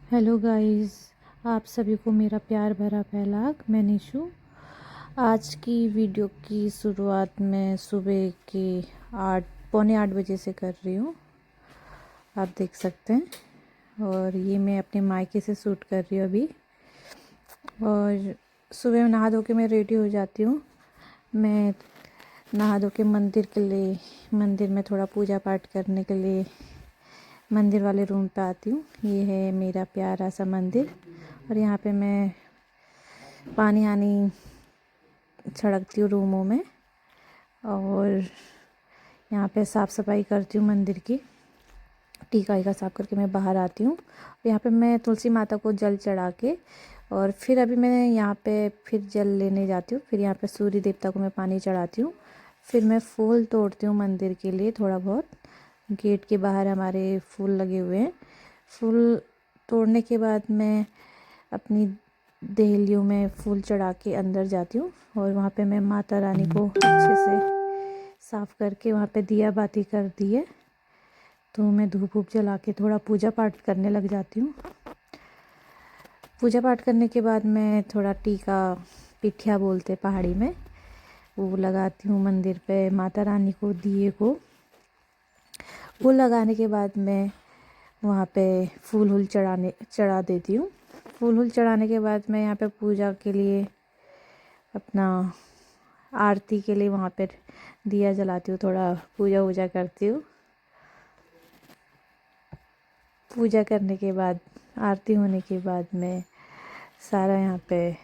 Hello guys, आप सभी को मेरा प्यार भरा पहला मैं निशु। आज की वीडियो की शुरुआत मैं सुबह के 8 पौने 8 बजे से कर रही हूँ। आप देख सकते हैं। और ये मैं अपने मायके से शूट कर रही हूँ अभी। और सुबह में नहा धो के मैं रेडी हो जाती हूँ। मैं नहा धो के मंदिर में थोड़ा पूजा पाठ करने के लिए मंदिर वाले रूम पे आती हूँ। ये है मेरा प्यारा सा मंदिर। और यहाँ पे मैं पानी आनी छिड़कती हूँ रूमों में। और यहाँ पे साफ़ सफाई करती हूँ मंदिर की। टीका वीका साफ करके मैं बाहर आती हूँ। यहाँ पे मैं तुलसी माता को जल चढ़ा के और फिर अभी मैं यहाँ पे फिर जल लेने जाती हूँ। फिर यहाँ पे सूर्य देवता को मैं पानी चढ़ाती हूँ। फिर मैं फूल तोड़ती हूँ मंदिर के लिए थोड़ा बहुत। गेट के बाहर हमारे फूल लगे हुए हैं। फूल तोड़ने के बाद मैं अपनी देहलियों में फूल चढ़ा के अंदर जाती हूँ। और वहाँ पे मैं माता रानी को अच्छे से साफ़ करके वहाँ पे दिया बाती कर दी है। तो मैं धूप वूप जला के थोड़ा पूजा पाठ करने लग जाती हूँ। पूजा पाठ करने के बाद मैं थोड़ा टीका पिठिया बोलते पहाड़ी में वो लगाती हूँ मंदिर पे माता रानी को दिए को। वो लगाने के बाद मैं वहाँ पे फूल वूल चढ़ा देती हूँ। फूल वूल चढ़ाने के बाद मैं यहाँ पे पूजा के लिए अपना आरती के लिए वहाँ पे दिया जलाती हूँ। थोड़ा पूजा वूजा करती हूँ। पूजा करने के बाद आरती होने के बाद मैं सारा यहाँ पे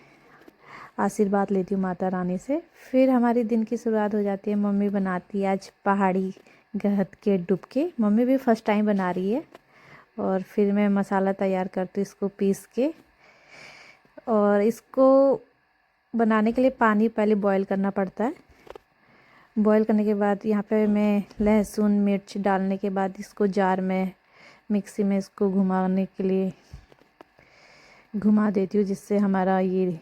आशीर्वाद लेती हूँ माता रानी से। फिर हमारी दिन की शुरुआत हो जाती है। मम्मी बनाती है आज पहाड़ी गहत के डुबके। मम्मी भी फर्स्ट टाइम बना रही है। और फिर मैं मसाला तैयार करती हूँ इसको पीस के। और इसको बनाने के लिए पानी पहले बॉईल करना पड़ता है। बॉईल करने के बाद यहाँ पे मैं लहसुन मिर्च डालने के बाद इसको जार में मिक्सी में इसको घुमाने के लिए घुमा देती हूँ, जिससे हमारा ये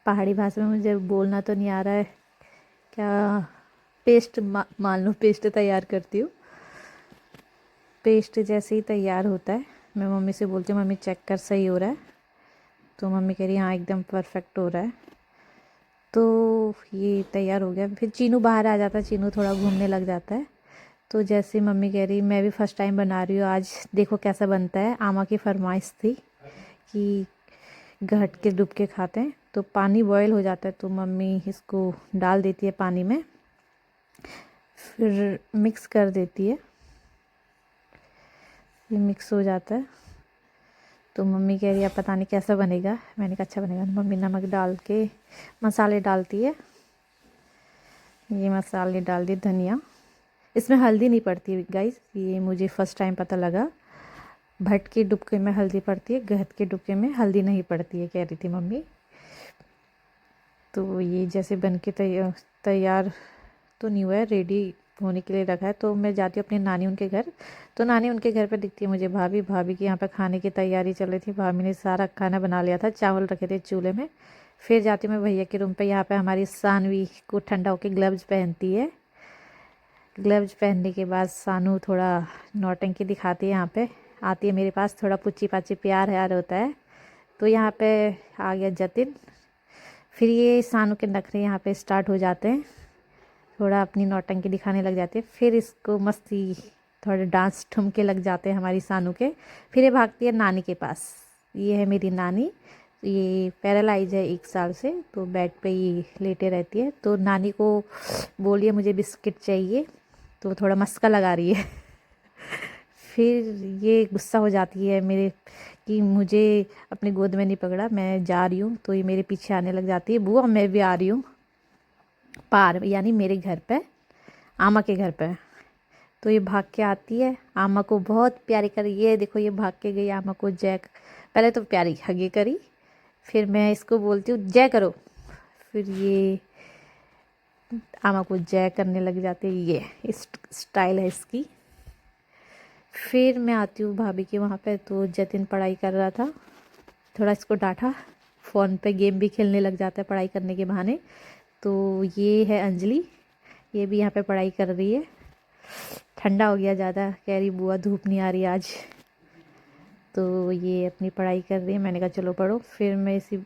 पहाड़ी भाषा में मुझे बोलना तो नहीं आ रहा है क्या पेस्ट मान लो पेस्ट तैयार करती हूँ। पेस्ट जैसे ही तैयार होता है मैं मम्मी से बोलती हूँ मम्मी चेक कर सही हो रहा है। तो मम्मी कह रही हाँ एकदम परफेक्ट हो रहा है। तो ये तैयार हो गया। फिर चीनू बाहर आ जाता है। चीनू थोड़ा घूमने लग जाता है। तो जैसे मम्मी कह रही मैं भी फर्स्ट टाइम बना रही हूँ आज देखो कैसा बनता है। आमा की फरमाइश थी कि गहट के डुबके खाते हैं। तो पानी बॉयल हो जाता है तो मम्मी इसको डाल देती है पानी में। फिर मिक्स कर देती है। ये मिक्स हो जाता है तो मम्मी कह रही है पता नहीं कैसा बनेगा। मैंने कहा अच्छा बनेगा। मम्मी नमक डाल के मसाले डालती है। ये मसाले डाल दिए धनिया। इसमें हल्दी नहीं पड़ती गाइस, ये मुझे फ़र्स्ट टाइम पता लगा। भट के डुबके में हल्दी पड़ती है, गहत के डुबके में हल्दी नहीं पड़ती है कह रही थी मम्मी। तो ये जैसे बन के तैयार तो नहीं हुआ है, रेडी होने के लिए रखा है। तो मैं जाती हूँ अपनी नानी उनके घर। तो नानी उनके घर पे दिखती है मुझे भाभी की यहाँ पे खाने की तैयारी चल रही थी। भाभी ने सारा खाना बना लिया था, चावल रखे थे चूल्हे में। फिर जाती हूँ मैं भैया के रूम पे। यहाँ पे हमारी सानवी को ठंडा होकर ग्लव्स पहनती है। ग्लव्स पहनने के बाद सानू थोड़ा नौटंकी दिखाती है। यहाँ पे आती है मेरे पास, थोड़ा पुच्ची पाची प्यार यार होता है। तो यहाँ पे आ गया जतिन। फिर ये सानू के नखरे यहाँ पे स्टार्ट हो जाते हैं। थोड़ा अपनी नौटंकी दिखाने लग जाती है। फिर इसको मस्ती थोड़े डांस ठुमके लग जाते हैं हमारी सानू के। फिर ये भागती है नानी के पास। ये है मेरी नानी। ये पैरालाइज है 1 साल से, तो बेड पे ही लेटे रहती है। तो नानी को बोलिए मुझे बिस्किट चाहिए, तो थोड़ा मस्का लगा रही है। फिर ये गुस्सा हो जाती है मेरे कि मुझे अपनी गोद में नहीं पकड़ा, मैं जा रही हूँ। तो ये मेरे पीछे आने लग जाती है, बुआ मैं भी आ रही हूँ पार, यानी मेरे घर पे, आमा के घर पे। तो ये भाग के आती है, आमा को बहुत प्यारी करी। ये देखो ये भाग के गई आमा को जय, पहले तो प्यारी हगी करी। फिर मैं इसको बोलती हूँ जय करो। फिर ये आमा को जय करने लग जाते हैं। ये इस स्टाइल है इसकी। फिर मैं आती हूँ भाभी के वहाँ पे। तो जतिन पढ़ाई कर रहा था, थोड़ा इसको डांटा। फ़ोन पे गेम भी खेलने लग जाता है पढ़ाई करने के बहाने। तो ये है अंजलि, ये भी यहाँ पे पढ़ाई कर रही है। ठंडा हो गया ज़्यादा, कह रही बुआ धूप नहीं आ रही आज। तो ये अपनी पढ़ाई कर रही है। मैंने कहा चलो पढ़ो। फिर मैं इसी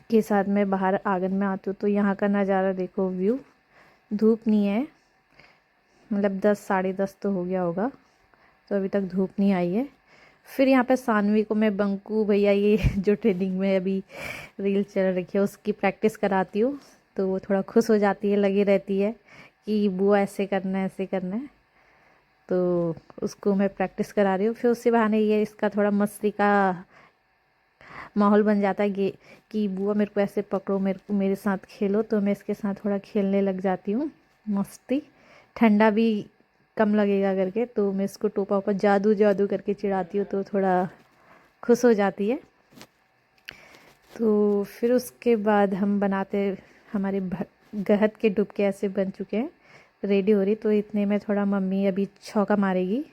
के साथ में बाहर आंगन में आती हूँ तो यहाँ का नज़ारा देखो, व्यू। धूप नहीं है, मतलब 10 साढ़े 10 तो हो गया होगा, तो अभी तक धूप नहीं आई है। फिर यहाँ पे सानवी को मैं बंकू भैया, ये जो ट्रेनिंग में अभी रील चल रखी है, उसकी प्रैक्टिस कराती हूँ। तो वो थोड़ा खुश हो जाती है, लगी रहती है कि बुआ ऐसे करना है, ऐसे करना है। तो उसको मैं प्रैक्टिस करा रही हूँ। फिर उससे बहाने ये इसका थोड़ा मस्ती का माहौल बन जाता है कि बुआ मेरे को ऐसे पकड़ो, मेरे साथ खेलो। तो मैं इसके साथ थोड़ा खेलने लग जाती हूँ, मस्ती। ठंडा भी कम लगेगा करके तो मैं इसको टोपा ओपा जादू जादू करके चिढ़ाती हूँ, तो थोड़ा खुश हो जाती है। तो फिर उसके बाद हम बनाते, हमारे गहत के डुबके ऐसे बन चुके हैं, रेडी हो रही। तो इतने में थोड़ा मम्मी अभी छौका मारेगी,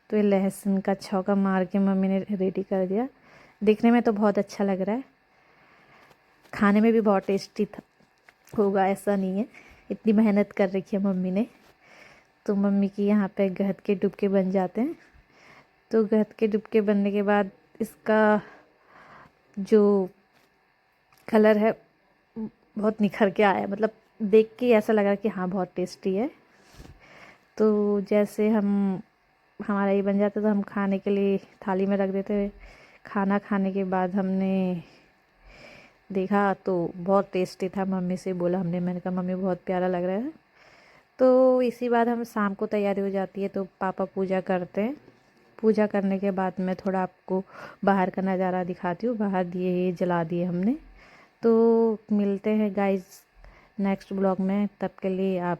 तो ये लहसुन का छौका मार के मम्मी ने रेडी कर दिया। देखने में तो बहुत अच्छा लग रहा है, खाने में भी बहुत टेस्टी होगा, ऐसा नहीं है। इतनी मेहनत कर रखी है मम्मी ने। तो मम्मी की यहाँ पे गहत के डुबके बन जाते हैं। तो गहत के डुबके बनने के बाद इसका जो कलर है बहुत निखर के आया, मतलब देख के ऐसा लगा कि हाँ बहुत टेस्टी है। तो जैसे हमारा ये बन जाता तो हम खाने के लिए थाली में रख देते। खाना खाने के बाद हमने देखा तो बहुत टेस्टी था। मम्मी से बोला हमने, मैंने कहा मम्मी बहुत प्यारा लग रहा है। तो इसी बाद हम शाम को तैयारी हो जाती है, तो पापा पूजा करते हैं। पूजा करने के बाद मैं थोड़ा आपको बाहर का नज़ारा दिखाती हूँ। बाहर दिए जला दिए हमने। तो मिलते हैं गाइस नेक्स्ट ब्लॉग में, तब के लिए आप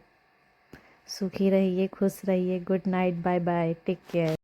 सुखी रहिए, खुश रहिए। Good night, bye bye, take care.